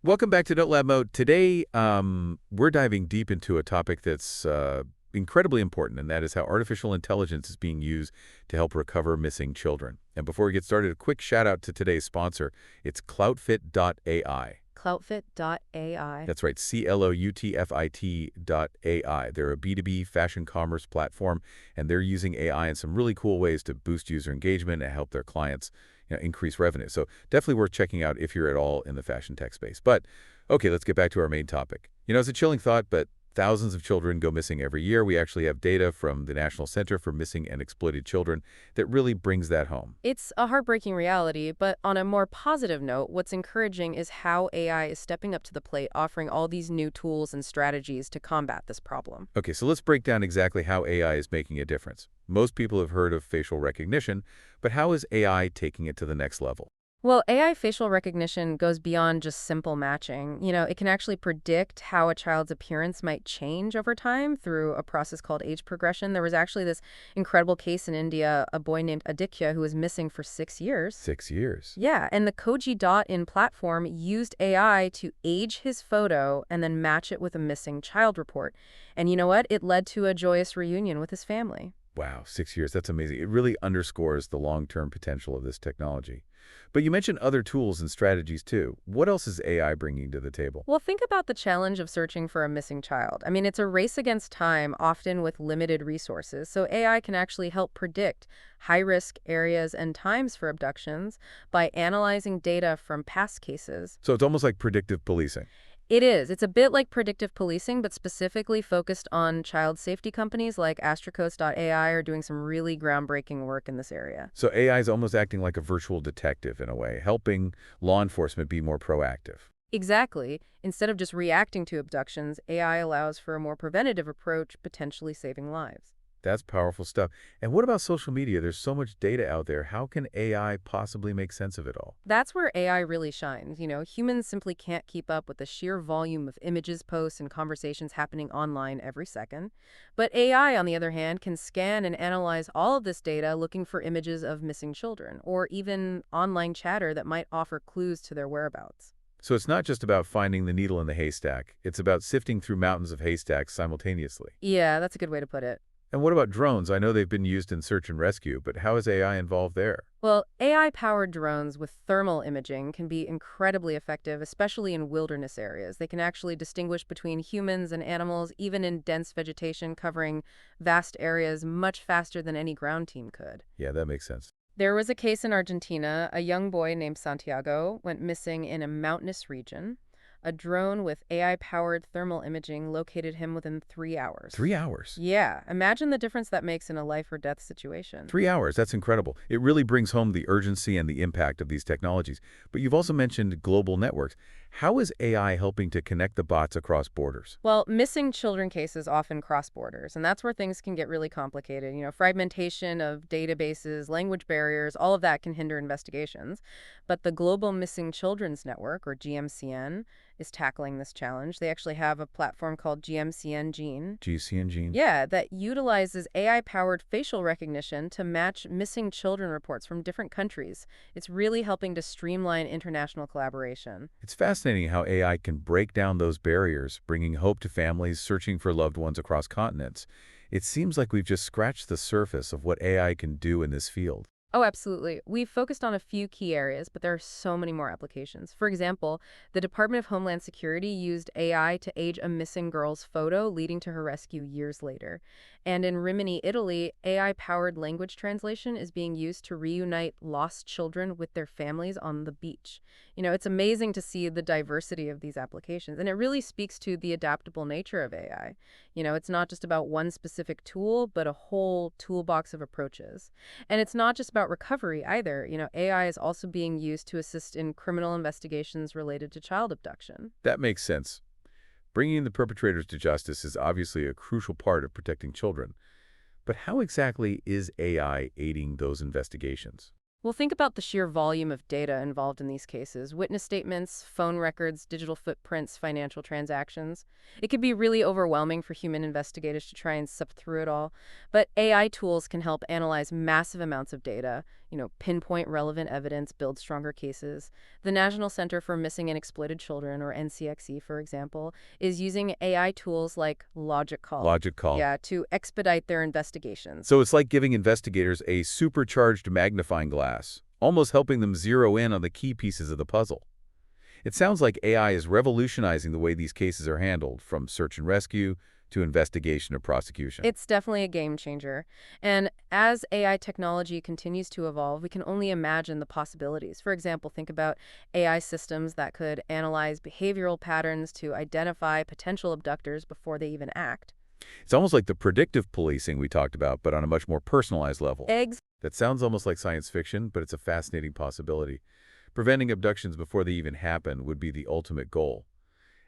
Welcome back to Note Lab Mode. Today, we're diving deep into a topic that's incredibly important, and that is how artificial intelligence is being used to help recover missing children. And before we get started, a quick shout out to today's sponsor. It's Cloutfit.ai. Cloutfit.ai. That's right, Cloutfit.ai. They're a B2B fashion commerce platform, and they're using AI in some really cool ways to boost user engagement and help their clients increase revenue. So definitely worth checking out if you're at all in the fashion tech space. But okay, let's get back to our main topic. It's a chilling thought, but thousands of children go missing every year. We actually have data from the National Center for Missing and Exploited Children that really brings that home. It's a heartbreaking reality, but on a more positive note, what's encouraging is how AI is stepping up to the plate, offering all these new tools and strategies to combat this problem. Okay, so let's break down exactly how AI is making a difference. Most people have heard of facial recognition, but how is AI taking it to the next level? Well, AI facial recognition goes beyond just simple matching. It can actually predict how a child's appearance might change over time through a process called age progression. There was actually this incredible case in India, a boy named Aditya who was missing for 6 years. 6 years. Yeah, and the Koji Dot in platform used AI to age his photo and then match it with a missing child report. And you know what? It led to a joyous reunion with his family. Wow, 6 years. That's amazing. It really underscores the long-term potential of this technology. But you mentioned other tools and strategies too. What else is AI bringing to the table? Well, think about the challenge of searching for a missing child. I mean, it's a race against time, often with limited resources. So AI can actually help predict high-risk areas and times for abductions by analyzing data from past cases. So it's almost like predictive policing. It is. It's a bit like predictive policing, but specifically focused on child safety companies like Astracoast.ai are doing some really groundbreaking work in this area. So AI is almost acting like a virtual detective in a way, helping law enforcement be more proactive. Exactly. Instead of just reacting to abductions, AI allows for a more preventative approach, potentially saving lives. That's powerful stuff. And what about social media? There's so much data out there. How can AI possibly make sense of it all? That's where AI really shines. Humans simply can't keep up with the sheer volume of images, posts, and conversations happening online every second. But AI, on the other hand, can scan and analyze all of this data looking for images of missing children, or even online chatter that might offer clues to their whereabouts. So it's not just about finding the needle in the haystack. It's about sifting through mountains of haystacks simultaneously. Yeah, that's a good way to put it. And what about drones? I know they've been used in search and rescue, but how is AI involved there? Well, AI-powered drones with thermal imaging can be incredibly effective, especially in wilderness areas. They can actually distinguish between humans and animals, even in dense vegetation, covering vast areas much faster than any ground team could. Yeah, that makes sense. There was a case in Argentina. A young boy named Santiago went missing in a mountainous region. A drone with AI-powered thermal imaging located him within 3 hours. 3 hours. Yeah, imagine the difference that makes in a life or death situation. 3 hours, that's incredible. It really brings home the urgency and the impact of these technologies. But you've also mentioned global networks. How is AI helping to connect the dots across borders? Well, missing children cases often cross borders, and that's where things can get really complicated. Fragmentation of databases, language barriers, all of that can hinder investigations. But the Global Missing Children's Network, or GMCN, is tackling this challenge. They actually have a platform called GMCN Gene. GC and Gene? Yeah, that utilizes AI-powered facial recognition to match missing children reports from different countries. It's really helping to streamline international collaboration. It's fascinating how AI can break down those barriers, bringing hope to families searching for loved ones across continents. It seems like we've just scratched the surface of what AI can do in this field. Oh, absolutely. We've focused on a few key areas, but there are so many more applications. For example, the Department of Homeland Security used AI to age a missing girl's photo, leading to her rescue years later. And in Rimini, Italy, AI-powered language translation is being used to reunite lost children with their families on the beach. It's amazing to see the diversity of these applications, and it really speaks to the adaptable nature of AI. It's not just about one specific tool, but a whole toolbox of approaches. And it's not just about recovery either. AI is also being used to assist in criminal investigations related to child abduction. That makes sense. Bringing the perpetrators to justice is obviously a crucial part of protecting children. But how exactly is AI aiding those investigations? Well, think about the sheer volume of data involved in these cases. Witness statements, phone records, digital footprints, financial transactions. It could be really overwhelming for human investigators to try and sift through it all. But AI tools can help analyze massive amounts of data, pinpoint relevant evidence, build stronger cases. The National Center for Missing and Exploited Children, or NCXE, for example, is using AI tools like Logic Call. Logic Call. Yeah, to expedite their investigations. So it's like giving investigators a supercharged magnifying glass, almost helping them zero in on the key pieces of the puzzle. It sounds like AI is revolutionizing the way these cases are handled, from search and rescue to investigation or prosecution. It's definitely a game changer. And as AI technology continues to evolve, we can only imagine the possibilities. For example, think about AI systems that could analyze behavioral patterns to identify potential abductors before they even act. It's almost like the predictive policing we talked about, but on a much more personalized level. Eggs. That sounds almost like science fiction, but it's a fascinating possibility. Preventing abductions before they even happen would be the ultimate goal.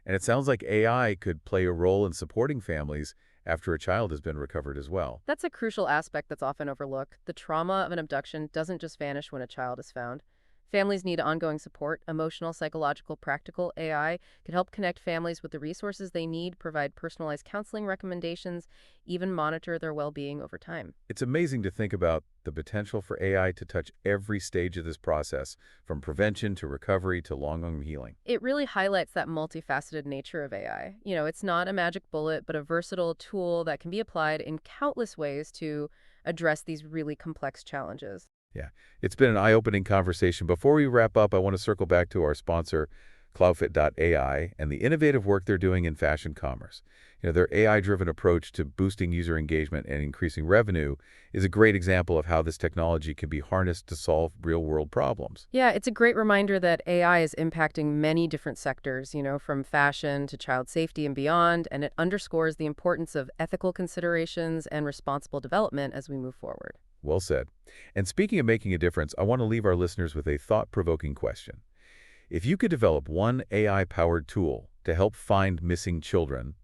And it sounds like AI could play a role in supporting families after a child has been recovered as well. That's a crucial aspect that's often overlooked. The trauma of an abduction doesn't just vanish when a child is found. Families need ongoing support. Emotional, psychological, practical AI can help connect families with the resources they need, provide personalized counseling recommendations, even monitor their well-being over time. It's amazing to think about the potential for AI to touch every stage of this process, from prevention to recovery to long-term healing. It really highlights that multifaceted nature of AI. It's not a magic bullet, but a versatile tool that can be applied in countless ways to address these really complex challenges. Yeah, it's been an eye-opening conversation. Before we wrap up, I want to circle back to our sponsor, Cloudfit.ai, and the innovative work they're doing in fashion commerce. Their AI-driven approach to boosting user engagement and increasing revenue is a great example of how this technology can be harnessed to solve real-world problems. Yeah, it's a great reminder that AI is impacting many different sectors, from fashion to child safety and beyond, and it underscores the importance of ethical considerations and responsible development as we move forward. Well said. And speaking of making a difference, I want to leave our listeners with a thought-provoking question. If you could develop one AI-powered tool to help find missing children,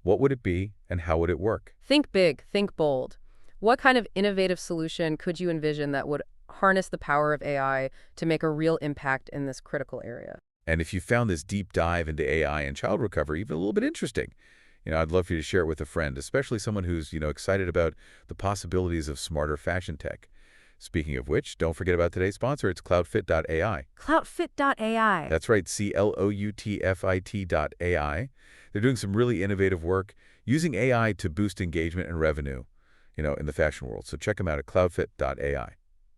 what would it be and how would it work? Think big, think bold. What kind of innovative solution could you envision that would harness the power of AI to make a real impact in this critical area? And if you found this deep dive into AI and child recovery even a little bit interesting, I'd love for you to share it with a friend, especially someone who's, excited about the possibilities of smarter fashion tech. Speaking of which, don't forget about today's sponsor. It's Cloudfit.ai. Cloudfit.ai. That's right, CLOUTFIT.ai. They're doing some really innovative work using AI to boost engagement and revenue, in the fashion world. So check them out at Cloudfit.ai.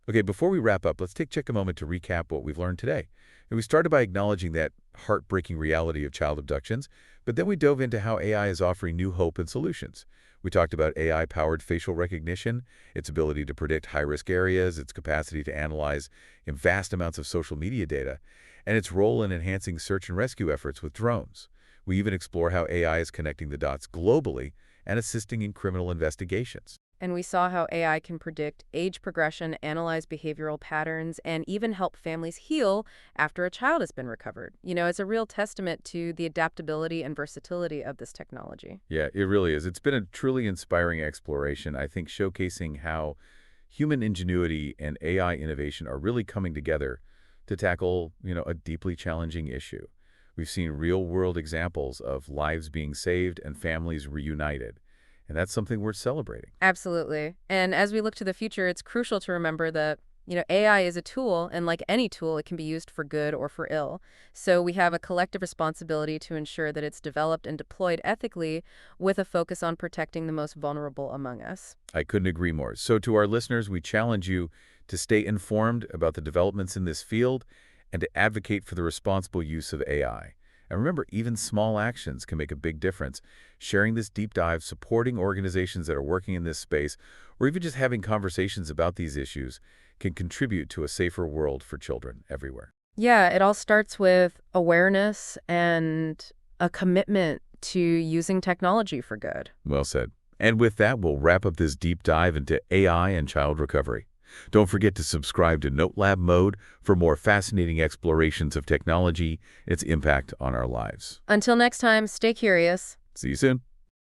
Okay, before we wrap up, let's take a moment to recap what we've learned today. And we started by acknowledging that heartbreaking reality of child abductions, but then we dove into how AI is offering new hope and solutions. We talked about AI-powered facial recognition, its ability to predict high-risk areas, its capacity to analyze vast amounts of social media data, and its role in enhancing search and rescue efforts with drones. We even explore how AI is connecting the dots globally and assisting in criminal investigations. And we saw how AI can predict age progression, analyze behavioral patterns, and even help families heal after a child has been recovered. It's a real testament to the adaptability and versatility of this technology. Yeah, it really is. It's been a truly inspiring exploration, I think, showcasing how human ingenuity and AI innovation are really coming together to tackle, a deeply challenging issue. We've seen real-world examples of lives being saved and families reunited. And that's something worth celebrating. Absolutely. And as we look to the future, it's crucial to remember that, AI is a tool, and like any tool, it can be used for good or for ill. So we have a collective responsibility to ensure that it's developed and deployed ethically with a focus on protecting the most vulnerable among us. I couldn't agree more. So to our listeners, we challenge you to stay informed about the developments in this field and to advocate for the responsible use of AI. And remember, even small actions can make a big difference. Sharing this deep dive, supporting organizations that are working in this space, or even just having conversations about these issues can contribute to a safer world for children everywhere. Yeah, it all starts with awareness and a commitment to using technology for good. Well said. And with that, we'll wrap up this deep dive into AI and child recovery. Don't forget to subscribe to NoteLab Mode for more fascinating explorations of technology and its impact on our lives. Until next time, stay curious. See you soon.